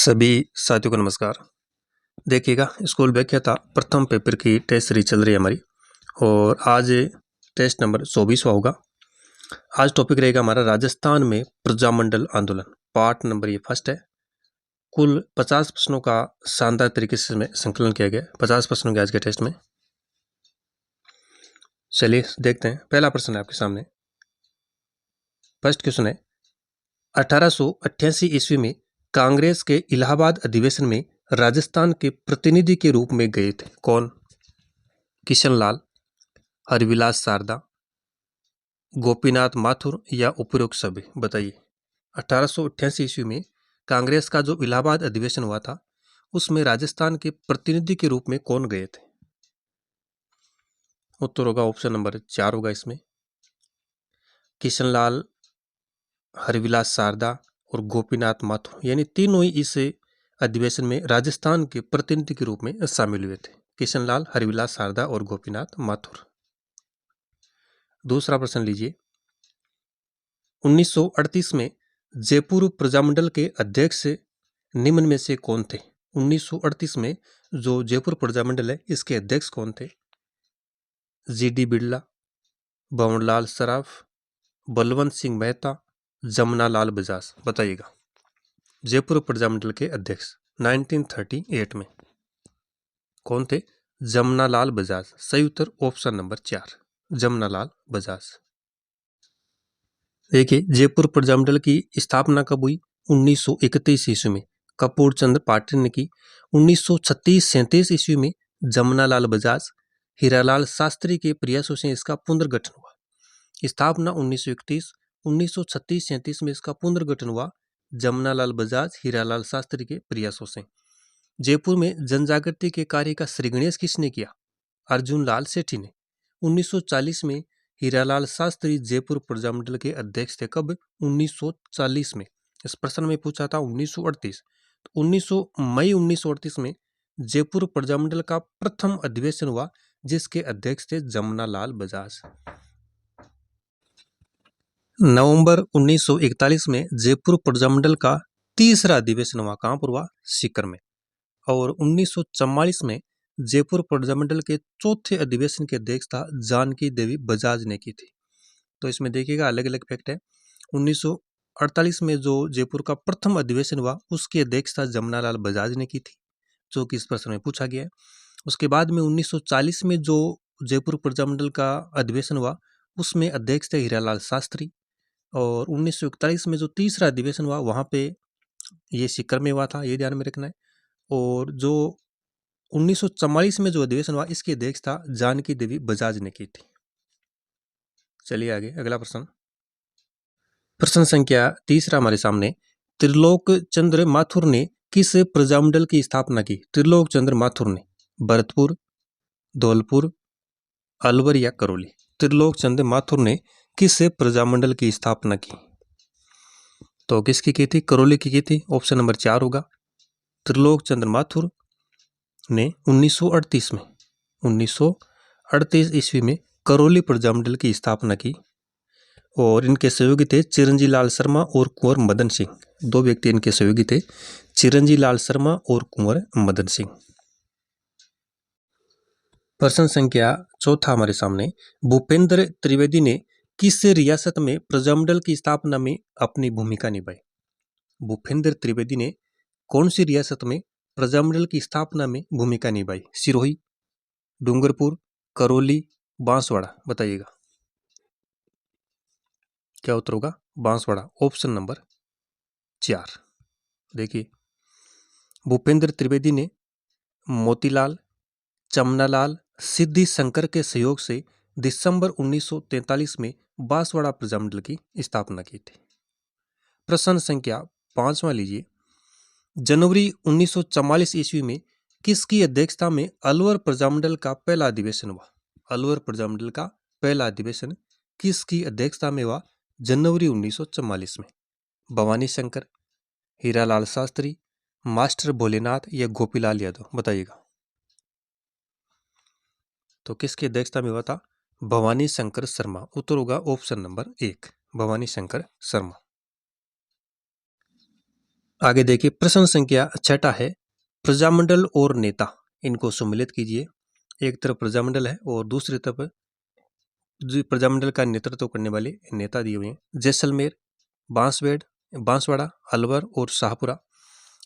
सभी साथियों को नमस्कार। देखिएगा, स्कूल व्याख्याता प्रथम पेपर की टेस्ट सीरीज चल रही है हमारी और आज टेस्ट नंबर 24वां होगा। आज टॉपिक रहेगा हमारा राजस्थान में प्रजामंडल आंदोलन। पार्ट नंबर ये फर्स्ट है। कुल 50 प्रश्नों का शानदार तरीके से इसमें संकलन किया गया। 50 प्रश्नों के आज के टेस्ट में। चलिए देखते हैं। पहला प्रश्न है आपके सामने। फर्स्ट क्वेश्चन है, 1888 ईस्वी में कांग्रेस के इलाहाबाद अधिवेशन में राजस्थान के प्रतिनिधि के रूप में गए थे कौन? किशनलाल, हरिविलास शारदा, गोपीनाथ माथुर या उपरोक्त सभी? बताइए। 1888 ईस्वी में कांग्रेस का जो इलाहाबाद अधिवेशन हुआ था उसमें राजस्थान के प्रतिनिधि के रूप में कौन गए थे? उत्तर होगा ऑप्शन नंबर 4 होगा इसमें। किशनलाल, हरिविलास शारदा और गोपीनाथ माथुर, यानी तीनों ही इस अधिवेशन में राजस्थान के प्रतिनिधि के रूप में शामिल हुए थे। किशनलाल, हरिविलास शारदा और गोपीनाथ माथुर। दूसरा प्रश्न लीजिए। 1938 में जयपुर प्रजामंडल के अध्यक्ष निम्न में से कौन थे? 1938 में जो जयपुर प्रजामंडल है इसके अध्यक्ष कौन थे? जी.डी. बिड़ला, भंवरलाल सराफ, बलवंत सिंह मेहता, जमनालाल बजाज। बताइएगा। जयपुर प्रजामंडल के अध्यक्ष 1938 में कौन थे? जमनालाल बजाज। सही उत्तर ऑप्शन नंबर 4, जमनालाल बजाज। देखिए, जयपुर प्रजामंडल की स्थापना कब हुई? 1931 ईस्वी में कपूर चंद्र पाटिल ने की। 1936-37 ईस्वी में जमनालाल बजाज, हीरालाल शास्त्री के प्रयासों से इसका पुनर्गठन हुआ। स्थापना 1931, 1936-37 में इसका पुनर्गठन हुआ जमनालाल बजाज, हीरालाल शास्त्री के प्रयासों से। जयपुर में जनजागृति के कार्य का श्रीगणेश किसने किया? अर्जुन लाल सेठी ने। 1940 में हीरालाल शास्त्री जयपुर प्रजामंडल के अध्यक्ष थे। कब? 1940 में। इस प्रश्न में पूछा था 1938। तो 1938 में जयपुर प्रजामंडल का प्रथम अधिवेशन हुआ जिसके अध्यक्ष थे जमनालाल बजाज। नवंबर 1941 में जयपुर प्रजामंडल का तीसरा अधिवेशन हुआ। कहाँ पर हुआ? सीकर में। और 1944 में जयपुर प्रजामंडल के चौथे अधिवेशन की अध्यक्षता जानकी देवी बजाज ने की थी। तो इसमें देखिएगा अलग अलग फैक्ट है। 1948 में जो जयपुर का प्रथम अधिवेशन हुआ उसकी अध्यक्षता जमनालाल बजाज ने की थी, जो कि इस प्रश्न में पूछा गया है। उसके बाद में 1940 में जो जयपुर प्रजामंडल का अधिवेशन हुआ उसमें अध्यक्ष थे हीरालाल शास्त्री। और 1941 में जो तीसरा अधिवेशन हुआ वहाँ पे ये सीकर में हुआ था, ये ध्यान में रखना है। और जो 1944 में जो अधिवेशन हुआ इसकी अध्यक्षता जानकी देवी बजाज ने की थी। चलिए आगे अगला प्रश्न। प्रश्न संख्या 3 हमारे सामने। त्रिलोक चंद्र माथुर ने किस प्रजामंडल की स्थापना की? त्रिलोक चंद्र माथुर ने भरतपुर, धौलपुर, अलवर या करौली? त्रिलोक चंद्र माथुर ने किस प्रजामंडल की स्थापना की? तो किसकी की थी? करौली की थी। ऑप्शन नंबर 4 होगा। त्रिलोक चंद्र माथुर ने 1938 ईस्वी में करौली प्रजामंडल की स्थापना की। और इनके सहयोगी थे चिरंजी लाल शर्मा और कुंवर मदन सिंह। दो व्यक्ति इनके सहयोगी थे, चिरंजी लाल शर्मा और कुंवर मदन सिंह। प्रश्न संख्या 4 हमारे सामने। भूपेंद्र त्रिवेदी ने किस रियासत में प्रजामंडल की स्थापना में अपनी भूमिका निभाई? भूपेंद्र त्रिवेदी ने कौन सी रियासत में प्रजामंडल की स्थापना में भूमिका निभाई? सिरोही, डूंगरपुर, करौली, बांसवाड़ा? बताइएगा। क्या उत्तर होगा? बांसवाड़ा। Option number 4। देखिए, भूपेंद्र त्रिवेदी ने मोतीलाल, चमनालाल, सिद्धि शंकर के सहयोग से दिसंबर 1943 में बांसवाड़ा प्रजामंडल की स्थापना की थी। प्रश्न संख्या 5वां लीजिए। जनवरी 1944 ईस्वी में किसकी अध्यक्षता में अलवर प्रजामंडल का पहला अधिवेशन हुआ? अलवर प्रजामंडल का पहला अधिवेशन किसकी अध्यक्षता में हुआ जनवरी 1944 में? भवानी शंकर, हीरालाल शास्त्री, मास्टर भोलेनाथ या गोपीलाल यादव? बताइएगा। तो किसकी अध्यक्षता में हुआ था? भवानी शंकर शर्मा। उत्तर होगा ऑप्शन नंबर 1, भवानी शंकर शर्मा। आगे देखिए प्रश्न संख्या 6 है प्रजामंडल और नेता, इनको सम्मिलित कीजिए। एक तरफ प्रजामंडल है और दूसरी तरफ जो प्रजामंडल का नेतृत्व करने वाले नेता दिए हुए हैं। जैसलमेर, बांसवाड़ा, अलवर और शाहपुरा।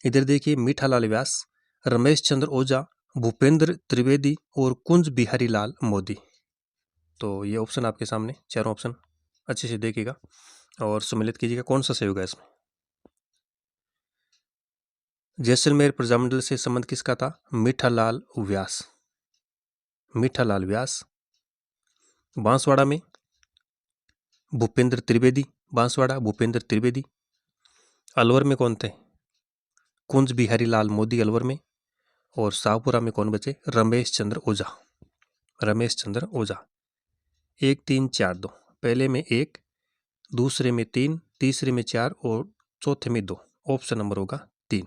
इधर देखिए मीठालाल व्यास, रमेश चंद्र ओझा, भूपेंद्र त्रिवेदी और कुंज बिहारी लाल मोदी। तो ये ऑप्शन आपके सामने, चारों ऑप्शन अच्छे से देखिएगा और सम्मिलित कीजिएगा कौन सा सही होगा इसमें। जैसलमेर प्रजामंडल से संबंध किसका था? मीठालाल व्यास। मीठालाल व्यास। बांसवाड़ा में भूपेंद्र त्रिवेदी, बांसवाड़ा भूपेंद्र त्रिवेदी। अलवर में कौन थे? कुंज बिहारी लाल मोदी अलवर में। और शाहपुरा में कौन बचे? रमेश चंद्र ओझा। रमेश चंद्र ओझा। 1 3 4 2, पहले में 1, दूसरे में 3, तीसरे में 4 और चौथे में 2। ऑप्शन नंबर होगा 3।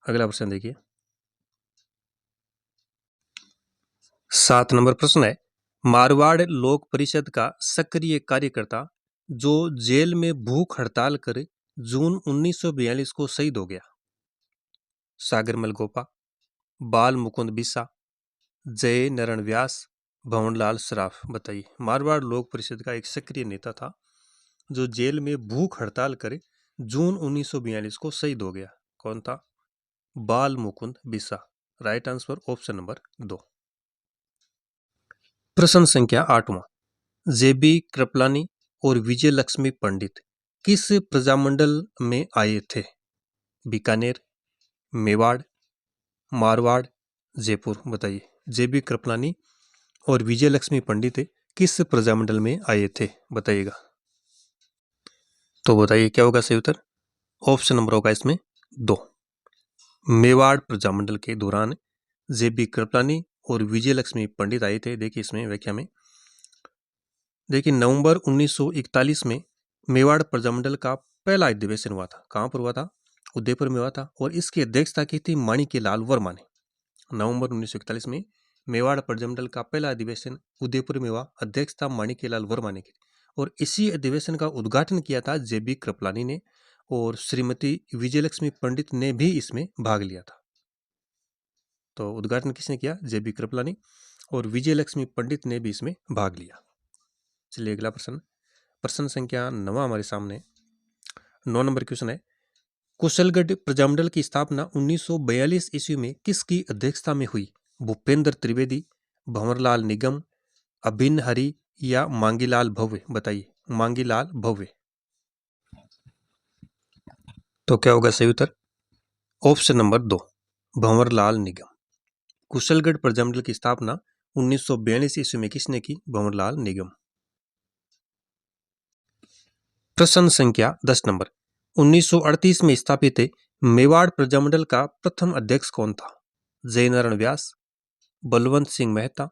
अगला प्रश्न देखिए 7 नंबर प्रश्न है मारवाड़ लोक परिषद का सक्रिय कार्यकर्ता जो जेल में भूख हड़ताल कर जून 1942 को शहीद हो गया। सागरमल गोपा, बाल मुकुंद बिसा, जय नारायण व्यास, भवनलाल सराफ। बताइए मारवाड़ लोक परिषद का एक सक्रिय नेता था जो जेल में भूख हड़ताल कर जून 1942 को शहीद हो गया। कौन था? बाल मुकुंद बिसा। Right answer option number 2। प्रश्न संख्या 8वां जेबी कृपलानी और विजय लक्ष्मी पंडित किस प्रजामंडल में आए थे? बीकानेर, मेवाड़, मारवाड़, जयपुर। बताइए जेबी कृपलानी और विजय लक्ष्मी पंडित किस प्रजामंडल में आए थे? बताइएगा। तो बताइए क्या होगा सही उत्तर? ऑप्शन नंबर होगा इसमें 2। मेवाड़ प्रजामंडल के दौरान जेबी कृपलानी और विजय लक्ष्मी पंडित आए थे। देखिए इसमें व्याख्या में देखिए नवंबर 1941 में मेवाड़ प्रजामंडल का पहला अधिवेशन हुआ था। कहाँ पर हुआ था? उदयपुर में हुआ था और इसकी अध्यक्षता की थी माणिक्यलाल वर्मा ने। नवंबर 1941 में मेवाड़ प्रजामंडल का पहला अधिवेशन उदयपुर में हुआ, अध्यक्षता माणिक्यलाल वर्मा ने की और इसी अधिवेशन का उद्घाटन किया था जेबी कृपलानी ने और श्रीमती विजयलक्ष्मी पंडित ने भी इसमें भाग लिया था। तो उद्घाटन किसने किया? जेबी कृपलानी और विजयलक्ष्मी पंडित ने भी इसमें भाग लिया। चलिए अगला प्रश्न, प्रश्न संख्या 9 हमारे सामने। 9 नंबर क्वेश्चन है कुशलगढ़ प्रजामंडल की स्थापना 1942 ईस्वी में किसकी अध्यक्षता में हुई? भूपेंद्र त्रिवेदी, भंवरलाल निगम, अभिन्न हरि या मांगीलाल भव्य। बताइए मांगीलाल भव्य। तो क्या होगा सही उत्तर? ऑप्शन नंबर 2 भंवरलाल निगम। कुशलगढ़ प्रजामंडल की स्थापना 1942 ईस्वी में किसने की? भंवरलाल निगम। प्रश्न संख्या 10 नंबर 1938 में स्थापित मेवाड़ प्रजामंडल का प्रथम अध्यक्ष कौन था? जय नारायण व्यास, बलवंत सिंह मेहता,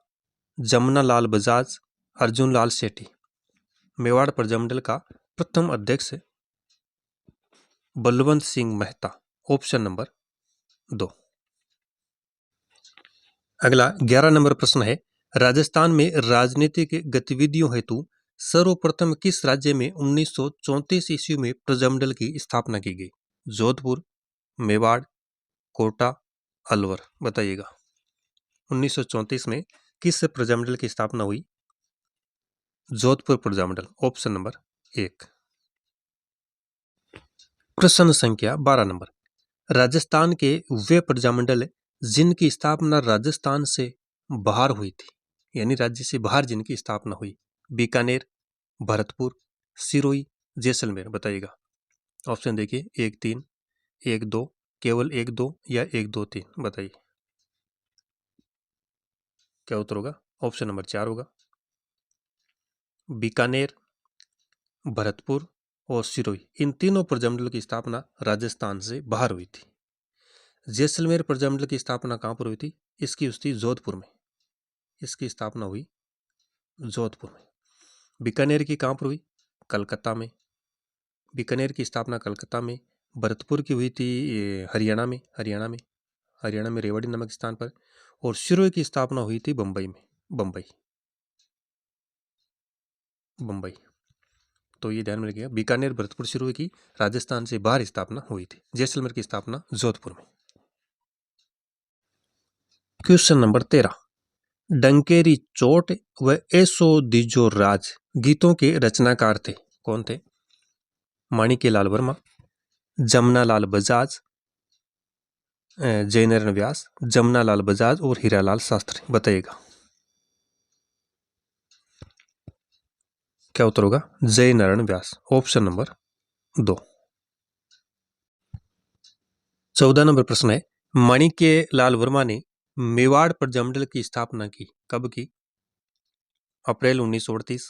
जमुना लाल बजाज, अर्जुन लाल सेठी। मेवाड़ प्रजामंडल का प्रथम अध्यक्ष बलवंत सिंह मेहता। Option number 2। अगला 11 नंबर प्रश्न है राजस्थान में राजनीतिक गतिविधियों हेतु सर्वप्रथम किस राज्य में 1934 ईस्वी में प्रजामंडल की स्थापना की गई? जोधपुर, मेवाड़, कोटा, अलवर। बताइएगा 1934 में किस प्रजामंडल की स्थापना हुई? जोधपुर प्रजामंडल। Option number 1। प्रश्न संख्या 12 नंबर राजस्थान के वे प्रजामंडल जिनकी स्थापना राजस्थान से बाहर हुई थी, यानी राज्य से बाहर जिनकी स्थापना हुई। बीकानेर, भरतपुर, सिरोही, जैसलमेर। बताइएगा ऑप्शन देखिए 1 3, 1 2, केवल 1 2 या 1 2 3। बताइए क्या उत्तर होगा? ऑप्शन नंबर 4 होगा। बीकानेर, भरतपुर और सिरोही, इन तीनों प्रजामंडल की स्थापना राजस्थान से बाहर हुई थी। जैसलमेर प्रजामंडल की स्थापना कहाँ पर हुई थी? इसकी हुई थी जोधपुर में। इसकी स्थापना हुई जोधपुर में। बीकानेर की कहाँ पर हुई? कलकत्ता में। बीकानेर की स्थापना कलकत्ता में। भरतपुर की हुई थी हरियाणा में। हरियाणा में रेवाड़ी नामक स्थान पर। और सिरोही की स्थापना हुई थी बम्बई में। बम्बई। तो ये ध्यान में रखिएगा, बीकानेर भरतपुर शुरू हुई की राजस्थान से बाहर स्थापना हुई थी। जैसलमेर की स्थापना जोधपुर में। क्वेश्चन नंबर 13, डंकेरी चोट व ऐसो दीजो राज गीतों के रचनाकार थे, कौन थे? माणिक्यलाल वर्मा, जमनालाल बजाज, जयनारायण व्यास, जमनालाल बजाज और हीरालाल शास्त्री, बताइएगा क्या उत्तर होगा? जयनारायण व्यास, ऑप्शन नंबर 2। 14 नंबर प्रश्न है, माणिक्यलाल वर्मा ने मेवाड़ प्रजामंडल की स्थापना की, कब की? अप्रैल 1938,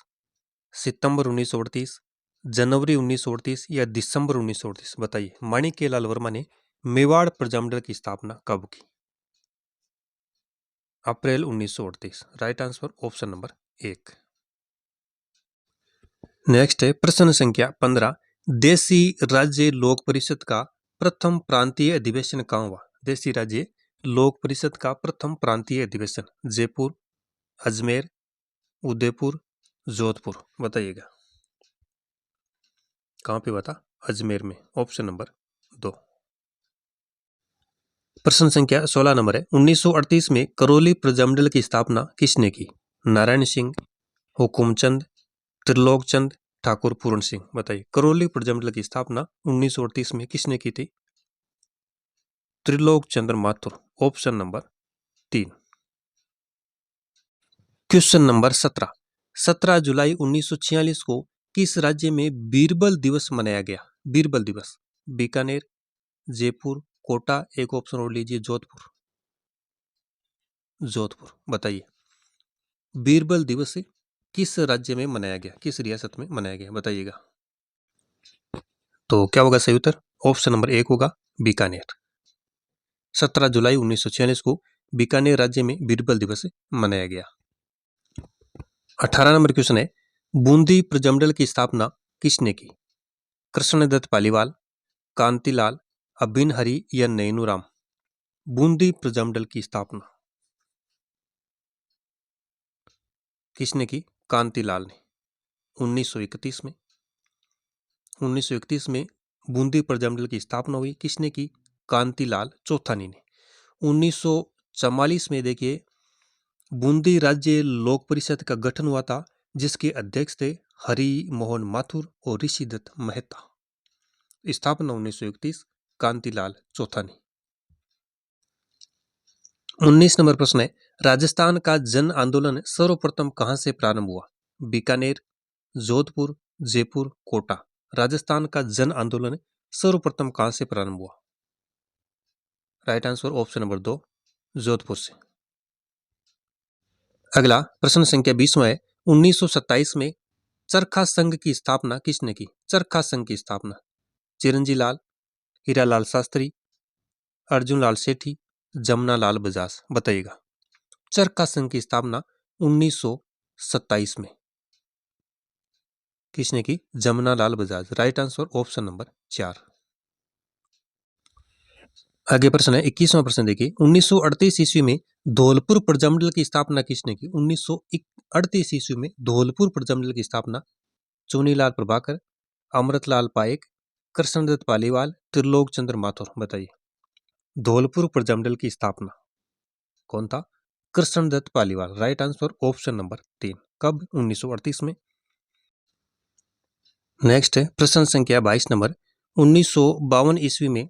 सितंबर 1938, जनवरी 1938 या दिसंबर 1938, बताइए माणिक्यलाल वर्मा ने मेवाड़ प्रजामंडल की स्थापना कब की? अप्रैल 1938, right answer option number 1। Next है प्रश्न संख्या 15, देशी राज्य लोक परिषद का प्रथम प्रांतीय अधिवेशन कहाँ हुआ? देशी राज्य लोक परिषद का प्रथम प्रांतीय अधिवेशन जयपुर, अजमेर, उदयपुर, जोधपुर, बताइएगा कहां पे हुआ था? अजमेर में, ऑप्शन नंबर 2। प्रश्न संख्या 16 नंबर है, 1938 में करौली प्रजामंडल की स्थापना किसने की? नारायण सिंह, हुकुमचंद, त्रिलोकचंद, ठाकुर पूर्ण सिंह, बताइए करौली प्रजामंडल की स्थापना 1938 में किसने की थी? Trilok Chandra Mathur, option number 3। Question number 17, 17 जुलाई 1946 को किस राज्य में बीरबल दिवस मनाया गया? बीरबल दिवस, बीकानेर, जयपुर, कोटा, एक ऑप्शन और लीजिए जोधपुर, जोधपुर, बताइए बीरबल दिवस किस राज्य में मनाया गया, किस रियासत में मनाया गया, बताइएगा तो क्या होगा सही उत्तर? ऑप्शन नंबर 1 होगा बीकानेर। 17 जुलाई 1946 को बीकानेर राज्य में बीरबल दिवस मनाया गया। 18 नंबर क्वेश्चन है, बूंदी प्रजामंडल की स्थापना किसने की? कृष्णदत्त पालीवाल, कांतिलाल, अभिन हरि या नैनूराम? बूंदी प्रजामंडल की स्थापना किसने की? कांतिलाल ने 1931 में। 1931 में बूंदी प्रजामंडल की स्थापना हुई, किसने की? कांतिलाल चौथानी ने। 1944 में देखिए बूंदी राज्य लोक परिषद का गठन हुआ था, जिसके अध्यक्ष थे हरि मोहन माथुर और ऋषिदत्त मेहता। स्थापना 1931, कांतिलाल चौथानी। 19 नंबर प्रश्न है, राजस्थान का जन आंदोलन सर्वप्रथम कहां से प्रारंभ हुआ? बीकानेर, जोधपुर, जयपुर, कोटा? राजस्थान का जन आंदोलन सर्वप्रथम कहां से प्रारंभ हुआ? Right answer option number 2, Jodhpur से। अगला प्रश्न संख्या 20वां है, 1927 में चरखा संघ की स्थापना किसने की? चरखा संघ की स्थापना चिरंजी लाल, हीरालाल शास्त्री, अर्जुन लाल सेठी, जमनालाल बजाज, बताइएगा चरखा संघ की स्थापना 1927 में किसने की? Jamnalal Bajaj, right answer option number 4। आगे प्रश्न है 21वां प्रश्न देखिए, 1938 ईस्वी में धौलपुर प्रजामंडल की स्थापना किसने की? 1938 ईस्वी में धौलपुर प्रजामंडल की स्थापना चुनीलाल प्रभाकर, अमृतलाल पाएक, कृष्णदत्त पालीवाल, त्रिलोक चंद्र माथुर, बताइए धौलपुर प्रजामंडल की स्थापना कौन था? Krishnadatt Paliwal, right answer option number 3। कब? 1938 में। नेक्स्ट है प्रश्न संख्या 22 नंबर, 1952 ईस्वी में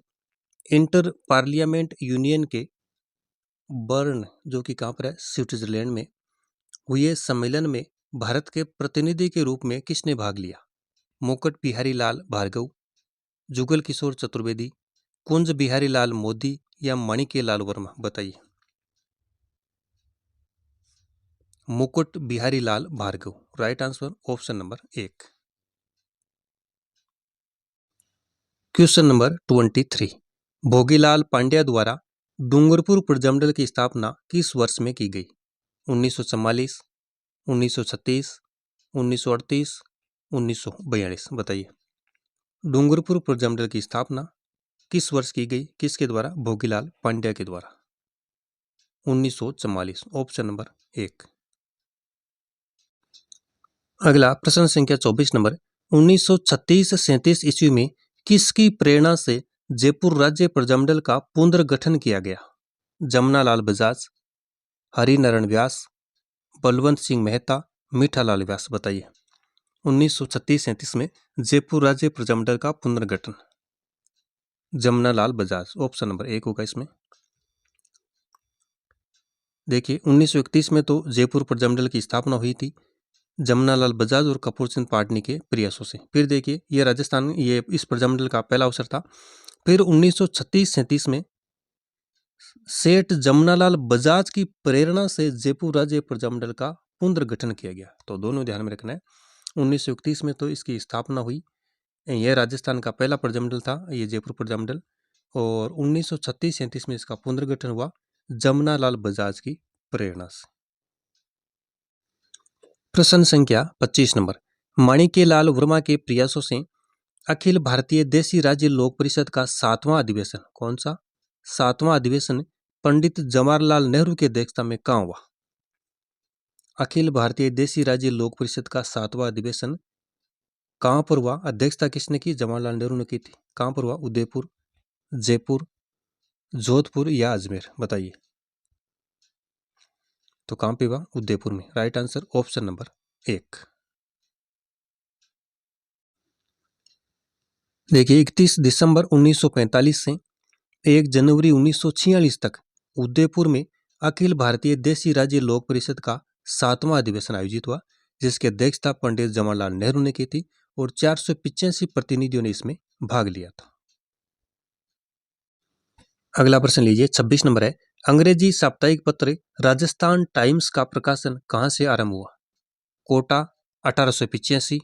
इंटर पार्लियामेंट यूनियन के बर्न, जो कि कहाँ पर है? स्विट्जरलैंड में हुए सम्मेलन में भारत के प्रतिनिधि के रूप में किसने भाग लिया? मुकुट बिहारी लाल भार्गव, जुगल किशोर चतुर्वेदी, कुंज बिहारी लाल मोदी या माणिक्यलाल वर्मा, बताइए Mukut Bihari Lal Bhargava, right answer option number 1। Question number 23, Bhogilal Pandya द्वारा डूंगरपुर प्रजामंडल की स्थापना किस वर्ष में की गई? 1944, 1936, 1938, 1942, बताइए डूंगरपुर प्रजामंडल की स्थापना किस वर्ष की गई, किसके द्वारा? भोगीलाल पांड्या के द्वारा 1944, ऑप्शन नंबर 1। अगला प्रश्न संख्या 24 नंबर, 1936-37 ईस्वी में किसकी प्रेरणा से जयपुर राज्य प्रजामंडल का पुनर्गठन किया गया? जमनालाल बजाज, हरिनारायण व्यास, बलवंत सिंह मेहता, मीठालाल व्यास। बताइए। 1936-37 में जयपुर राज्य प्रजामंडल का पुनर्गठन जमनालाल बजाज, ऑप्शन नंबर 1 होगा इसमें। देखिए 1931 में तो जयपुर प्रजामंडल की स्थापना हुई थी जमनालाल बजाज और कपूर चंद पाटनी के प्रयासों से। फिर देखिए ये राजस्थान ये इस प्रजामंडल का पहला अवसर था। फिर 1936-37 में सेठ जमनालाल बजाज की प्रेरणा से जयपुर राज्य प्रजामंडल का पुनर्गठन किया गया। तो दोनों ध्यान में रखना है। 1931 में तो इसकी स्थापना हुई, यह राजस्थान का पहला प्रजामंडल था ये जयपुर प्रजामंडल, और 1936-37 में इसका पुनर्गठन हुआ जमनालाल बजाज की प्रेरणा से। प्रश्न संख्या 25 नंबर, माणिक्यलाल वर्मा के प्रयासों से अखिल भारतीय देसी राज्य लोक परिषद का 7वां अधिवेशन, कौन सा 7वां अधिवेशन पंडित जवाहरलाल नेहरू की अध्यक्षता में कहाँ हुआ? अखिल भारतीय देसी राज्य लोक परिषद का 7वां अधिवेशन कहाँ पर हुआ? अध्यक्षता किसने की? जवाहरलाल नेहरू ने की थी। कहाँ पर हुआ? उदयपुर, जयपुर, जोधपुर या अजमेर? बताइए। तो कहाँ पे हुआ? उदयपुर में। Right answer option number 1। देखिए 31 दिसंबर 1945 से 1 जनवरी 1946 तक उदयपुर में अखिल भारतीय देसी राज्य लोक परिषद का 7वां अधिवेशन आयोजित हुआ, जिसकी अध्यक्षता पंडित जवाहरलाल नेहरू ने की थी और 485 प्रतिनिधियों ने इसमें भाग लिया था। अगला प्रश्न लीजिए 26 नंबर है, अंग्रेजी साप्ताहिक पत्र राजस्थान टाइम्स का प्रकाशन कहां से आरंभ हुआ? कोटा 1885,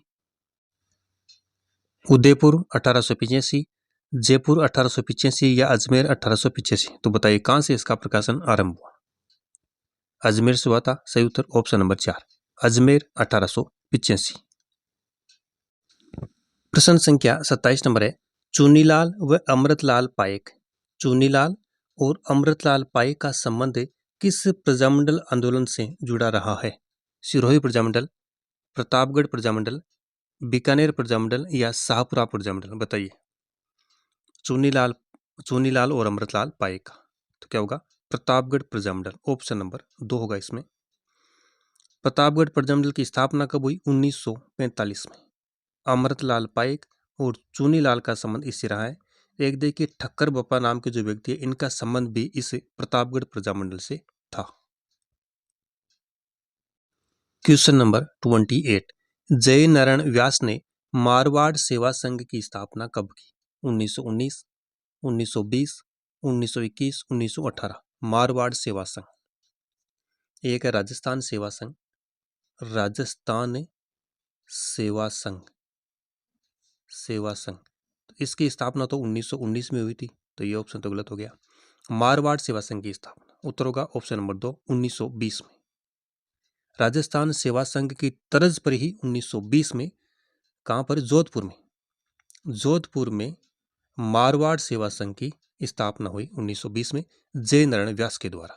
उदयपुर 1885, जयपुर 1885 या अजमेर 1885? तो बताइए कहां से इसका प्रकाशन आरंभ हुआ? अजमेर से हुआ था। सही उत्तर ऑप्शन नंबर 4, अजमेर 1885। प्रश्न संख्या 27 नंबर है, चुनीलाल व अमृतलाल पाएक, चुनीलाल और अमृतलाल पाएक का संबंध किस प्रजामंडल आंदोलन से जुड़ा रहा है? सिरोही प्रजामंडल, प्रतापगढ़ प्रजामंडल, बीकानेर प्रजामंडल या शाहपुरा प्रजामंडल? बताइए। चुनीलाल और अमृतलाल पाएक का तो क्या होगा? प्रतापगढ़ प्रजामंडल, ऑप्शन नंबर 2 होगा इसमें। प्रतापगढ़ प्रजामंडल की स्थापना कब हुई? 1945 में। अमृतलाल पाएक और चुनीलाल का संबंध इससे रहा है। एक देखिए ठक्कर बप्पा नाम के जो व्यक्ति है, इनका संबंध भी इस प्रतापगढ़ प्रजामंडल से था। क्वेश्चन नंबर 28, जय नारायण व्यास ने मारवाड़ सेवा संघ की स्थापना कब की? 1919, 1920, 1921, 1918? मारवाड़ सेवा संघ, एक है राजस्थान सेवा संघ, राजस्थान सेवा संघ, सेवा संघ, इसकी स्थापना तो 1919 में हुई थी, तो ये ऑप्शन तो गलत हो गया। मारवाड़ सेवा संघ की स्थापना उत्तर होगा ऑप्शन नंबर 2, 1920 में। राजस्थान सेवा संघ की तर्ज पर ही 1920 में कहां पर? जोधपुर में, जोधपुर में मारवाड़ सेवा संघ की स्थापना हुई 1920 में जय नारायण व्यास के द्वारा।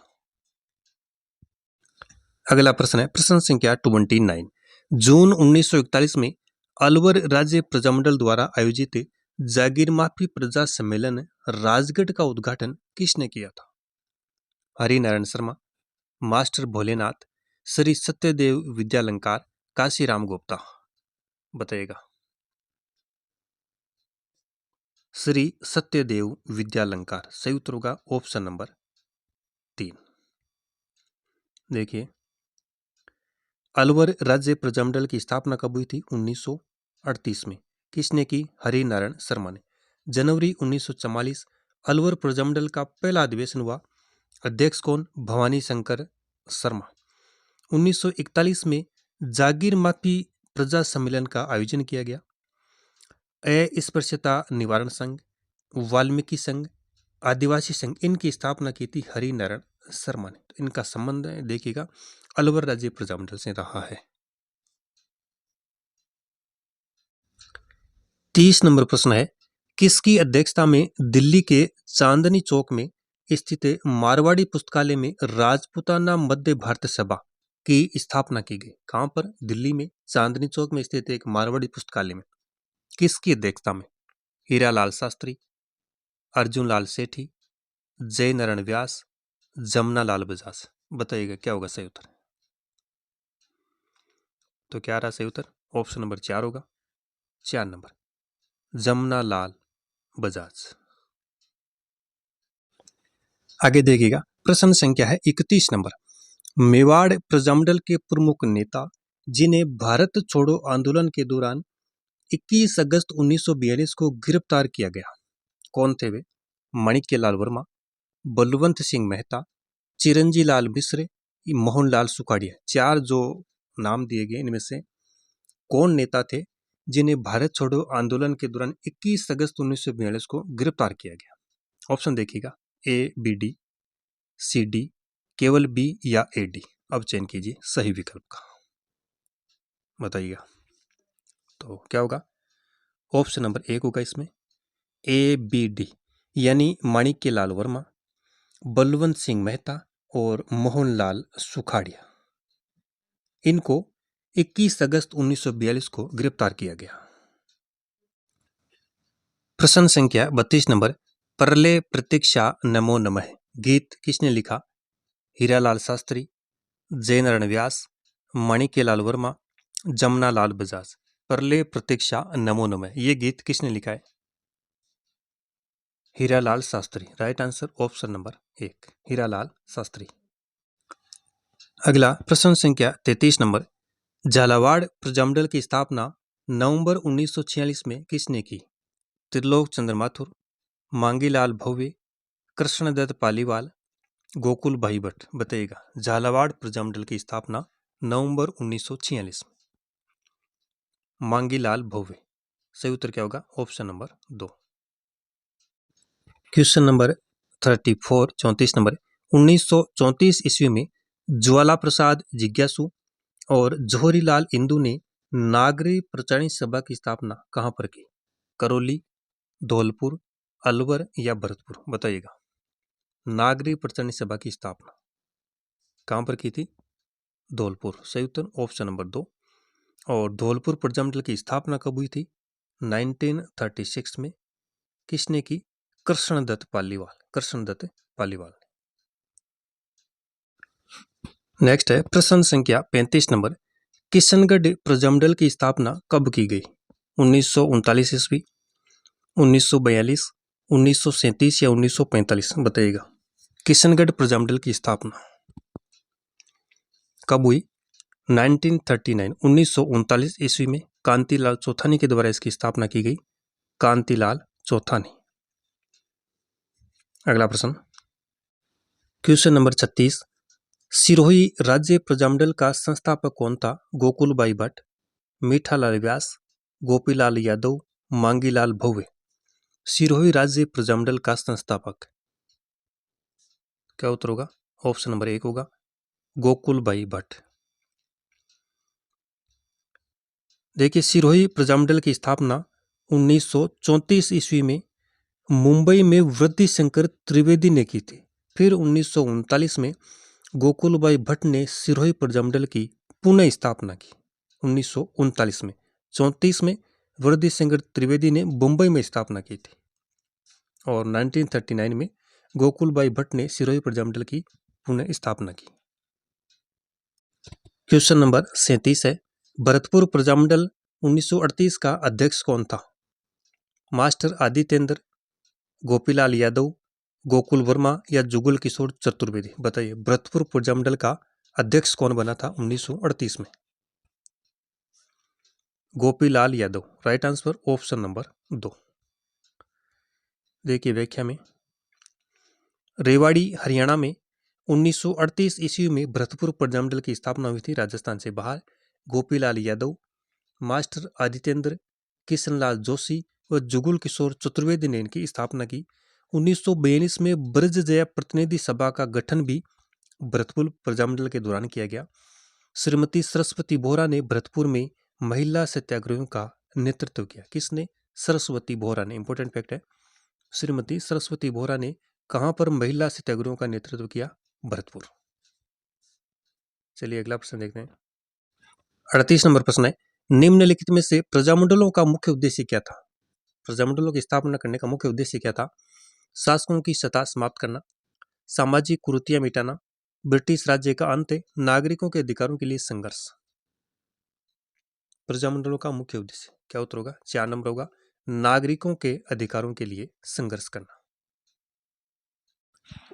अगला प्रश्न है प्रश्न संख्या 29, जून 1941 में अलवर राज्य प्रजामंडल द्वारा आयोजित जागीर माफी प्रजा सम्मेलन राजगढ़ का उद्घाटन किसने किया था? हरिनारायण शर्मा, मास्टर भोलेनाथ, श्री सत्यदेव विद्यालंकार, काशीराम गुप्ता? बताइएगा। श्री सत्यदेव विद्यालंकार, सही उत्तर होगा ऑप्शन नंबर 3। देखिए अलवर राज्य प्रजामंडल की स्थापना कब हुई थी? 1938 में। किसने की? हरिनारायण शर्मा ने। जनवरी 1944 अलवर प्रजामंडल का पहला अधिवेशन हुआ। अध्यक्ष कौन? भवानी शंकर शर्मा। 1941 में जागीर माफी प्रजा सम्मेलन का आयोजन किया गया। अस्पृश्यता निवारण संघ, वाल्मीकि संघ, आदिवासी संघ, इनकी स्थापना की थी हरिनारायण शर्मा ने। तो इनका संबंध देखिएगा अलवर राज्य प्रजामंडल से रहा है। 30 नंबर प्रश्न है, किसकी अध्यक्षता में दिल्ली के चांदनी चौक में स्थित मारवाड़ी पुस्तकालय में राजपूताना मध्य भारत सभा की स्थापना की गई? कहां पर? दिल्ली में चांदनी चौक में स्थित एक मारवाड़ी पुस्तकालय में किसकी अध्यक्षता में? हीरालाल शास्त्री, अर्जुन लाल सेठी, जय नारायण व्यास, जमुना लाल बजाज। बताइएगा क्या होगा सही उत्तर। तो क्या रहा सही उत्तर? ऑप्शन नंबर 4 होगा, 4 नंबर, जमुना लाल बजाज। आगे देखिएगा, प्रश्न संख्या है 31 नंबर। मेवाड़ प्रजामंडल के प्रमुख नेता जिन्हें भारत छोड़ो आंदोलन के दौरान 21 अगस्त 1942 को गिरफ्तार किया गया, कौन थे वे? माणिक्यलाल वर्मा, बलवंत सिंह मेहता, चिरंजी लाल मिश्र, मोहनलाल सुखाड़िया। 4 जो नाम दिए गए इनमें से कौन नेता थे जिन्हें भारत छोड़ो आंदोलन के दौरान 21 अगस्त 1942 को गिरफ्तार किया गया? ऑप्शन देखिएगा, ए, बी, डी, सी, डी, केवल बी या ए, डी। अब चयन कीजिए सही विकल्प का, बताइएगा। तो क्या होगा? ऑप्शन नंबर 1 होगा इसमें, ए, बी, डी, यानी माणिक्यलाल वर्मा, बलवंत सिंह मेहता और मोहनलाल सुखाड़िया। इनको 21 अगस्त 1942 को गिरफ्तार किया गया। प्रश्न संख्या 32 नंबर। परले प्रतीक्षा नमो नमः गीत किसने लिखा? हीरालाल शास्त्री, जय नारायण व्यास, माणिक्यलाल वर्मा, जमुना लाल बजाज। परले प्रतीक्षा नमो नमः ये गीत किसने लिखा है? Hiralal Shastri. Right answer option number 1, Hiralal Shastri. अगला प्रश्न संख्या 33 नंबर। झालावाड़ प्रजामंडल की स्थापना नवंबर 1946 में किसने की? त्रिलोक चंद्र माथुर, मांगीलाल भव्य, कृष्णदत्त पालीवाल, गोकुल भाई भट्ट। बताइएगा, झालावाड़ प्रजामंडल की स्थापना नवंबर 1946 में, मांगीलाल भव्य। सही उत्तर क्या होगा? Option number 2। Question number 34, 34 number. 1934 ईस्वी में ज्वाला प्रसाद जिज्ञासु और जौहरीलाल इंदू ने नागरी प्रचारणी सभा की स्थापना कहां पर की? करौली, धौलपुर, अलवर या भरतपुर? बताइएगा, नागरी प्रचारणी सभा की स्थापना कहां पर की थी? धौलपुर। सही उत्तर ऑप्शन नंबर 2। और धौलपुर प्रजामंडल की स्थापना कब हुई थी? 1936 में। किसने की? कृष्णदत्त पालीवाल, कृष्णदत्त पालीवाल। नेक्स्ट है प्रश्न संख्या 35 नंबर। किशनगढ़ प्रजामंडल की स्थापना कब की गई? 1939 ईस्वी, 1942, 1937 या 1945? बताइएगा, किशनगढ़ प्रजामंडल की स्थापना कब हुई? 1939, 1939 ईस्वी में कांतिलाल चौथानी के द्वारा इसकी स्थापना की गई, कांतिलाल चौथानी। अगला प्रश्न, क्वेश्चन नंबर 36। सिरोही राज्य प्रजामंडल का संस्थापक कौन था? गोकुलबाई भट्ट, मीठालाल व्यास, गोपीलाल यादव, मांगीलाल भव्य। सिरोही राज्य प्रजामंडल का संस्थापक क्या उत्तर होगा? ऑप्शन नंबर 1 होगा, गोकुलबाई भट्ट। देखिए, सिरोही प्रजामंडल की स्थापना 1934 ईस्वी में मुंबई में वृद्धि शंकर त्रिवेदी ने की थी। फिर 1939 में गोकुलबाई भट्ट ने सिरोही प्रजामंडल की पुनः स्थापना की 1939 में। 34 में वृद्धि शंकर त्रिवेदी ने मुंबई में स्थापना की थी और 1939 में गोकुलबाई भट्ट ने सिरोही प्रजामंडल की पुनः स्थापना की। क्वेश्चन नंबर 37 है। भरतपुर प्रजामंडल 1938 का अध्यक्ष कौन था? मास्टर आदित्येंद्र, गोपीलाल यादव, गोकुल वर्मा या जुगल किशोर चतुर्वेदी? बताइए, भरतपुर प्रजामंडल का अध्यक्ष कौन बना था 1938 में? Gopilal Yadav. Right answer option number 2। देखिए व्याख्या में, रेवाड़ी हरियाणा में 1938 ईस्वी में भरतपुर प्रजामंडल की स्थापना हुई थी राजस्थान से बाहर। गोपीलाल यादव, मास्टर आदित्येंद्र, किशनलाल जोशी व जुगल किशोर चतुर्वेदी ने इनकी स्थापना की। 1942 में ब्रज जया प्रतिनिधि सभा का गठन भी भरतपुर प्रजामंडल के दौरान किया गया। श्रीमती सरस्वती बोहरा ने भरतपुर में महिला सत्याग्रहों का नेतृत्व किया। किसने? सरस्वती बोहरा ने। इंपॉर्टेंट फैक्ट है, श्रीमती सरस्वती बोहरा ने कहां पर महिला सत्याग्रहों का नेतृत्व किया? भरतपुर। चलिए अगला प्रश्न देखते हैं। 38 नंबर प्रश्न है। निम्नलिखित में से प्रजामंडलों का मुख्य उद्देश्य क्या था? प्रजामंडलों की स्थापना करने का मुख्य उद्देश्य क्या था? शासकों की सत्ता समाप्त करना, सामाजिक कुरीतियां मिटाना, ब्रिटिश राज्य का अंत, नागरिकों के अधिकारों के लिए संघर्ष। प्रजामंडलों का मुख्य उद्देश्य क्या उत्तर होगा? 4 नंबर होगा, नागरिकों के अधिकारों के लिए संघर्ष करना।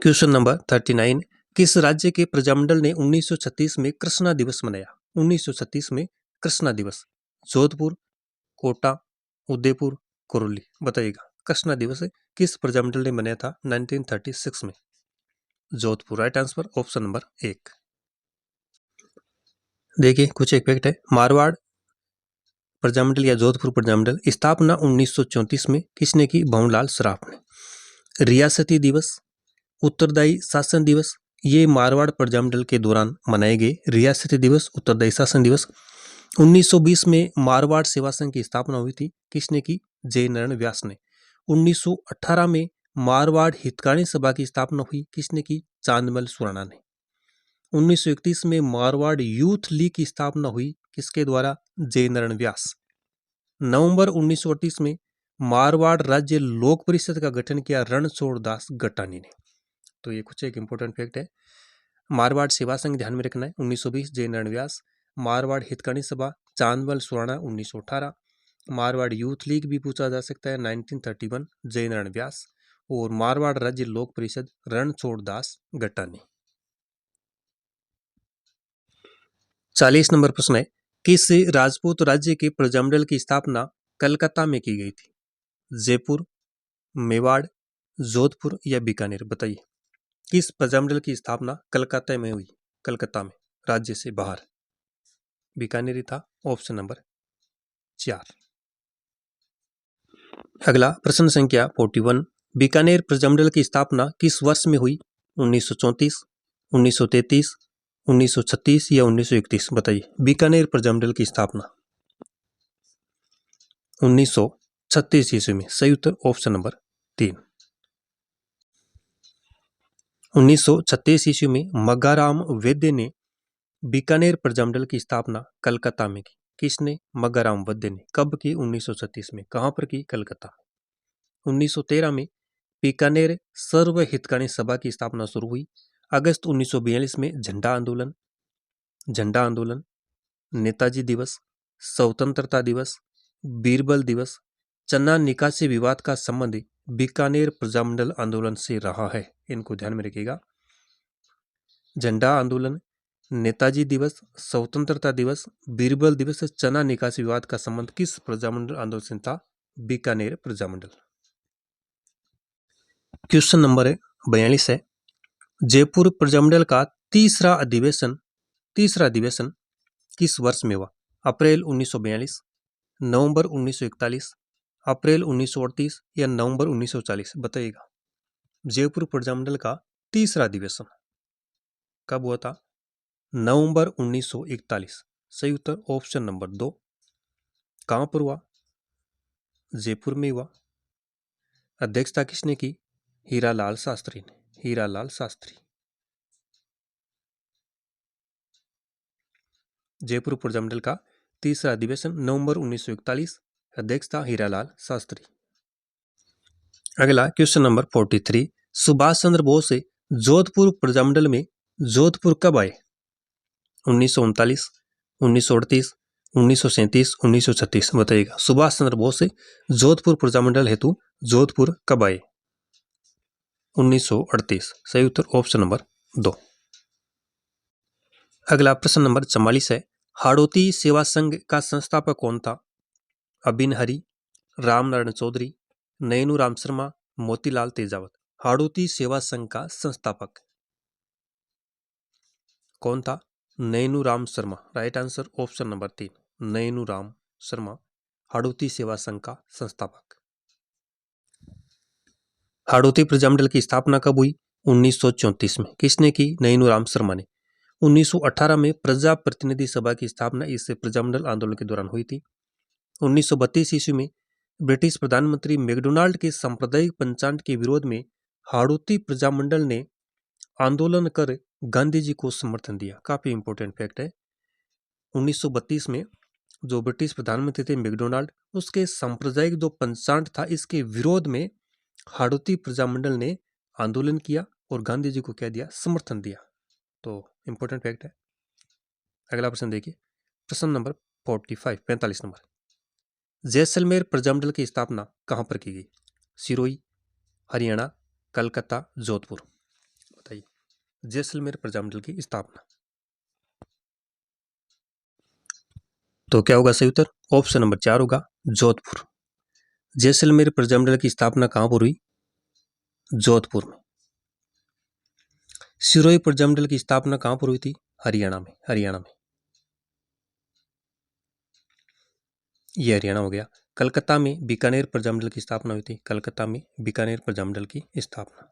क्वेश्चन नंबर 39, किस राज्य के प्रजामंडल ने 1936 में कृष्णा दिवस मनाया? 1936 में कृष्णा दिवस। जोधपुर, कोटा, उदयपुर, करौली। बताइएगा, कृष्णा दिवस किस प्रजामंडल ने मनाया था 1936 में? Jodhpur. Right answer option number 1। देखिए कुछ एक फैक्ट है। मारवाड़ प्रजामंडल या जोधपुर प्रजामंडल स्थापना 1934 में किसने की? भंवरलाल सराफ ने। रियासती दिवस, उत्तरदायी शासन दिवस, ये मारवाड़ प्रजामंडल के दौरान मनाए गए रियासती दिवस, उत्तरदायी शासन दिवस। 1920 में मारवाड़ सेवा संघ की स्थापना हुई थी, किसने की? जयनारायण व्यास ने। 1918 में मारवाड़ हितकाणी सभा की स्थापना हुई, किसने की? चांदमल सुराणा ने। 1931 में मारवाड़ यूथ लीग की स्थापना हुई, किसके द्वारा? जयनारायण व्यास। नवंबर 1938 में मारवाड़ राज्य लोक परिषद का गठन किया रणछोड़ दास गटानी ने। तो ये कुछ एक इंपॉर्टेंट फैक्ट है। मारवाड़ सेवा संघ ध्यान में रखना है 1920 जयनारायण व्यास, मारवाड़ हितकाणी सभा चांदमल सुराणा 1918, मारवाड़ यूथ लीग भी पूछा जा सकता है 1931 जयनारायण व्यास, और मारवाड़ राज्य लोक परिषद रणछोड़ दास गटानी। 40 नंबर प्रश्न है, किस राजपूत राज्य के प्रजामंडल की स्थापना कलकत्ता में की गई थी? जयपुर, मेवाड़, जोधपुर या बीकानेर? बताइए, किस प्रजामंडल की स्थापना कलकत्ता में हुई? कलकत्ता में, राज्य से बाहर। बीकानेर था ऑप्शन नंबर 4। अगला प्रश्न संख्या 41, बीकानेर प्रजामंडल की स्थापना किस वर्ष में हुई? 1934, 1933, 1936 या 1931? बताइए, बीकानेर प्रजामंडल की स्थापना 1936 ईस्वी में। सही उत्तर ऑप्शन नंबर 3। 1936 ईस्वी में मग्गाराम वैद्य ने बीकानेर प्रजामंडल की स्थापना कलकत्ता में की। किसने? मग्गाराम वैद्य ने। कब की? 1936 में। कहां पर की? कलकत्ता। 1913 में बीकानेर सर्व हितकाणी सभा की स्थापना शुरू हुई। अगस्त 1942 में झंडा आंदोलन, नेताजी दिवस, स्वतंत्रता दिवस, बीरबल दिवस, चन्ना निकासी विवाद का संबंध बीकानेर प्रजामंडल आंदोलन से रहा है। इनको ध्यान में रखिएगा। झंडा आंदोलन, नेताजी दिवस, स्वतंत्रता दिवस, बीरबल दिवस, चना निकासी विवाद का संबंध किस प्रजामंडल आंदोलन से था? बीकानेर प्रजामंडल। क्वेश्चन नंबर 42 है, जयपुर प्रजामंडल का तीसरा अधिवेशन किस वर्ष में हुआ? अप्रैल 1942, नवंबर 1941, अप्रैल 1938 या नवंबर 1940? बताइएगा, जयपुर प्रजामंडल का तीसरा अधिवेशन कब हुआ था? नवंबर 1941। सही उत्तर ऑप्शन नंबर 2। कहां पर हुआ? जयपुर में हुआ। अध्यक्षता किसने की? हीरालाल शास्त्री ने। हीरालाल शास्त्री। जयपुर प्रजामंडल का तीसरा अधिवेशन नवंबर 1941, अध्यक्षता हीरालाल शास्त्री। अगला क्वेश्चन नंबर 43, सुभाष चंद्र बोस जोधपुर प्रजामंडल में जोधपुर कब आए? 1939, 1938, 1937, 1936? बताइएगा, सुभाष चंद्र बोस जोधपुर प्रजामंडल हेतु जोधपुर कब आए? 1938। सही उत्तर ऑप्शन नंबर 2। अगला प्रश्न नंबर 44 है, हाड़ौती सेवा संघ का संस्थापक कौन था? अबिन हरि, रामनारायण चौधरी, नैनूराम शर्मा, मोतीलाल तेजावत? हाड़ौती सेवा संघ का संस्थापक कौन था? Nainuram Sharma. Right answer option number 3, Nainuram Sharma Hadoti सेवा संघ का संस्थापक। हाड़ौती प्रजामंडल की स्थापना कब हुई? 1934 में। किसने की? नैनूराम शर्मा ने। 1918 में प्रजा प्रतिनिधि सभा की स्थापना इस प्रजामंडल आंदोलन के दौरान हुई थी। 1932 ईस्वी में ब्रिटिश प्रधानमंत्री मैकडोनाल्ड के सांप्रदायिक पंचांग के विरोध में हाड़ौती प्रजामंडल ने आंदोलन कर गांधी जी को समर्थन दिया। काफी इंपॉर्टेंट फैक्ट है। 1932 में जो ब्रिटिश प्रधानमंत्री थे मैकडोनाल्ड, उसके सांप्रदायिक जो पंचांग था इसके विरोध में हाड़ौती प्रजामंडल ने आंदोलन किया और गांधी जी को क्या दिया, समर्थन दिया। तो इंपॉर्टेंट फैक्ट है। अगला प्रश्न देखिए, प्रश्न नंबर 45 नंबर, जैसलमेर प्रजामंडल की स्थापना कहां पर की गई? सिरोही, हरियाणा, कलकत्ता, जोधपुर। बताइए जैसलमेर प्रजामंडल की स्थापना। तो क्या होगा सही उत्तर? ऑप्शन नंबर 4 होगा जोधपुर। जैसलमेर प्रजामंडल की स्थापना कहां पर हुई? जोधपुर में। सिरोही प्रजामंडल की स्थापना कहां पर हुई थी? हरियाणा में। ये हरियाणा हो गया। कलकत्ता में बीकानेर प्रजामंडल की स्थापना हुई थी। कलकत्ता में बीकानेर प्रजामंडल की स्थापना।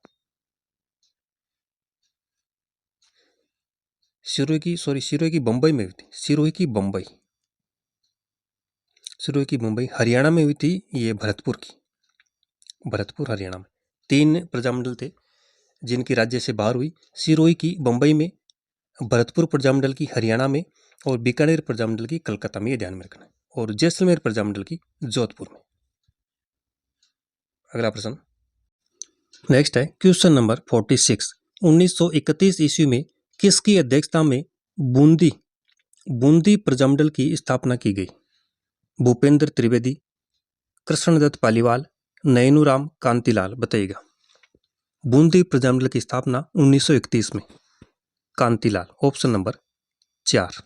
सिरोही की बंबई में हुई थी। सिरोही की बंबई हरियाणा में हुई थी। ये भरतपुर हरियाणा में। 3 प्रजामंडल थे जिनकी राज्य से बाहर हुई। सिरोही की बंबई में, भरतपुर प्रजामंडल की हरियाणा में और बीकानेर प्रजामंडल की कलकत्ता में। ये ध्यान में रखना है। और जैसलमेर प्रजामंडल की जोधपुर में। अगला प्रश्न नेक्स्ट है क्वेश्चन नंबर 46। 1931 ईस्वी में किसकी अध्यक्षता में बूंदी प्रजामंडल की स्थापना की गई? भूपेंद्र त्रिवेदी, कृष्णदत्त पालीवाल, नैनूराम कांतिलाल। बताइएगा। बूंदी प्रजामंडल की स्थापना 1931 में। Kantilal, option number 4।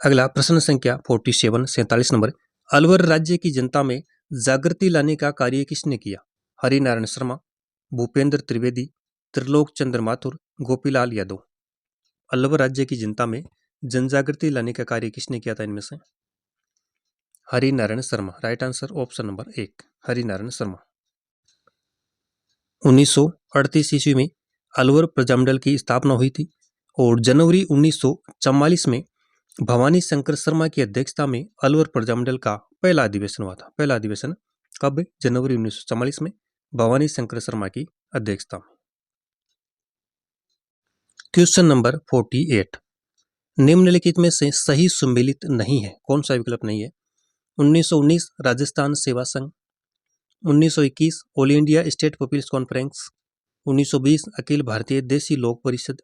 अगला प्रश्न संख्या 47 नंबर, अलवर राज्य की जनता में जागृति लाने का कार्य किसने किया? हरिनारायण शर्मा, भूपेंद्र त्रिवेदी, त्रिलोक चंद्र माथुर, गोपीलाल यादव। अलवर राज्य की जनता में जनजागृति लाने का कार्य किसने किया था इनमें से? Harinarayan Sharma. Right answer option number 1, Harinarayan Sharma. 1938 ईस्वी में अलवर प्रजामंडल की स्थापना हुई थी और जनवरी 1944 में भवानी शंकर शर्मा की अध्यक्षता में अलवर प्रजामंडल का पहला अधिवेशन हुआ था। पहला अधिवेशन कब? जनवरी 1944 में भवानी शंकर शर्मा की अध्यक्षता में। क्वेश्चन नंबर 48, निम्नलिखित में से सही सुमेलित नहीं है। कौन सा विकल्प नहीं है? 1919 Rajasthan Seva Sangh, 1921 all India state people's conference, 1920 Akhil Bharatiya Desi लोक परिषद,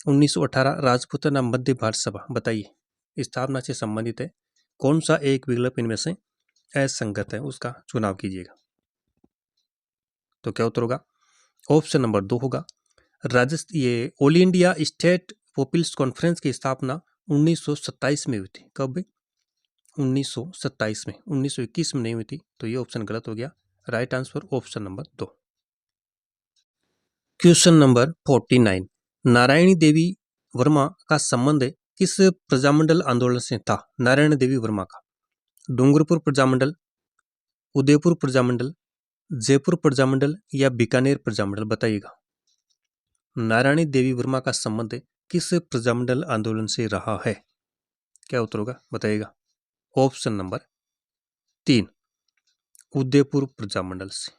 1918 राजपूताना मध्य भारत सभा। बताइए स्थापना से संबंधित है कौन सा एक विकल्प इनमें से असंगत है, उसका चुनाव कीजिएगा। तो क्या उत्तर होगा? ऑप्शन नंबर 2 होगा। ये all India state people's conference की स्थापना 1927 में हुई थी। कब? 1927 में। 1921 में नहीं हुई थी। तो ये ऑप्शन गलत हो गया। Right answer option number 2। Question number 49, Narayani Devi Verma का संबंध किस प्रजामंडल आंदोलन से था? नारायण देवी वर्मा का डूंगरपुर प्रजामंडल, उदयपुर प्रजामंडल, जयपुर प्रजामंडल या बीकानेर प्रजामंडल। बताइएगा। नारायणी देवी वर्मा का संबंध किस प्रजामंडल आंदोलन से रहा है? क्या उत्तर होगा? बताइएगा। ऑप्शन नंबर 3, उदयपुर प्रजामंडल से।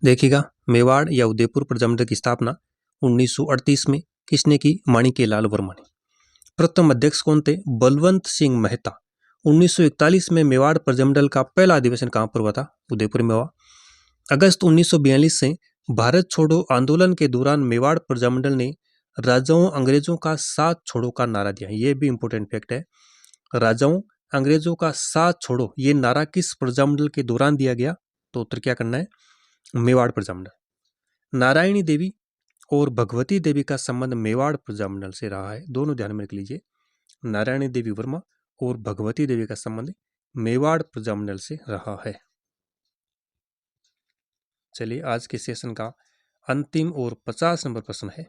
देखिएगा, मेवाड़ या उदयपुर प्रजामंडल की स्थापना 1938 में किसने की? माणिक्यलाल वर्मा ने। प्रथम अध्यक्ष कौन थे? बलवंत सिंह मेहता। 1941 में मेवाड़ प्रजामंडल का पहला अधिवेशन कहां पर हुआ था? उदयपुर में हुआ। अगस्त 1942 से भारत छोड़ो आंदोलन के दौरान मेवाड़ प्रजामंडल ने राजाओं अंग्रेजों का साथ छोड़ो का नारा दिया। यह भी इंपॉर्टेंट फैक्ट है। राजाओं अंग्रेजों का साथ छोड़ो ये नारा किस प्रजामंडल के दौरान दिया गया? तो उत्तर क्या करना है? मेवाड़ प्रजामंडल। नारायणी देवी और भगवती देवी का संबंध मेवाड़ प्रजामंडल से रहा है। दोनों ध्यान में रख लीजिए। नारायणी देवी वर्मा और भगवती देवी का संबंध मेवाड़ प्रजामंडल से रहा है। चलिए आज के सेशन का अंतिम और 50 नंबर प्रश्न है।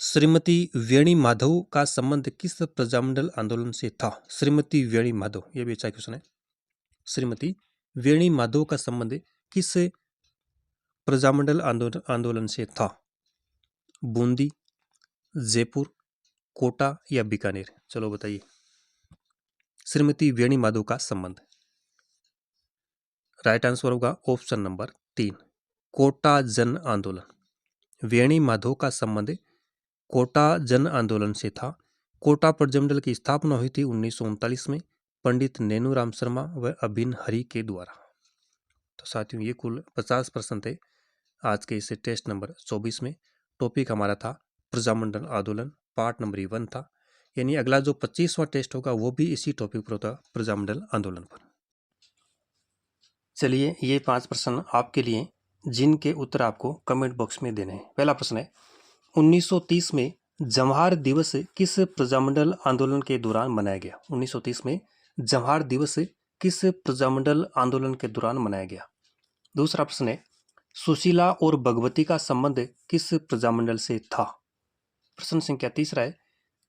श्रीमती वेणी माधव का संबंध किस प्रजामंडल आंदोलन से था? श्रीमती वेणी माधव, यह भी अच्छा क्वेश्चन है। श्रीमती वेणी माधव का संबंध किस प्रजामंडल आंदोलन से था? बूंदी, जयपुर, कोटा या बीकानेर। चलो बताइए। श्रीमती वेणी माधव का संबंध राइट आंसर होगा ऑप्शन नंबर 3, कोटा जन आंदोलन। वेणी माधव का संबंध कोटा जन आंदोलन से था। कोटा प्रजामंडल की स्थापना हुई थी 1939 में पंडित नैनूराम शर्मा व अभिन हरि के द्वारा। तो साथियों ये कुल 50 प्रश्न थे आज के इस टेस्ट नंबर 24 में। टॉपिक हमारा था प्रजामंडल आंदोलन, पार्ट नंबर 1 था। यानी अगला जो 25वां टेस्ट होगा वो भी इसी टॉपिक पर होता, प्रजामंडल आंदोलन पर। चलिए ये 5 प्रश्न आपके लिए जिनके उत्तर आपको कमेंट बॉक्स में देने हैं। पहला प्रश्न है 1930 में जवाहर दिवस किस प्रजामंडल आंदोलन के दौरान मनाया गया? 1930 में जवाहर दिवस किस प्रजामंडल आंदोलन के दौरान मनाया गया? दूसरा प्रश्न है सुशीला और भगवती का संबंध किस प्रजामंडल से था? प्रश्न संख्या तीसरा है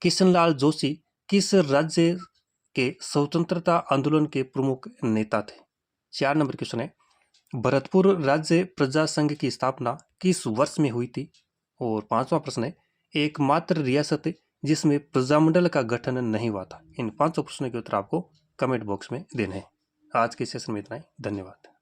किशनलाल जोशी किस राज्य के स्वतंत्रता आंदोलन के प्रमुख नेता थे? 4 नंबर क्वेश्चन है भरतपुर राज्य प्रजा संघ की स्थापना किस वर्ष में हुई थी? और 5वां प्रश्न है एकमात्र रियासत जिसमें प्रजामंडल का गठन नहीं हुआ था। इन 5 प्रश्नों के उत्तर आपको कमेंट बॉक्स में देने हैं। आज के सेशन में इतना ही, धन्यवाद।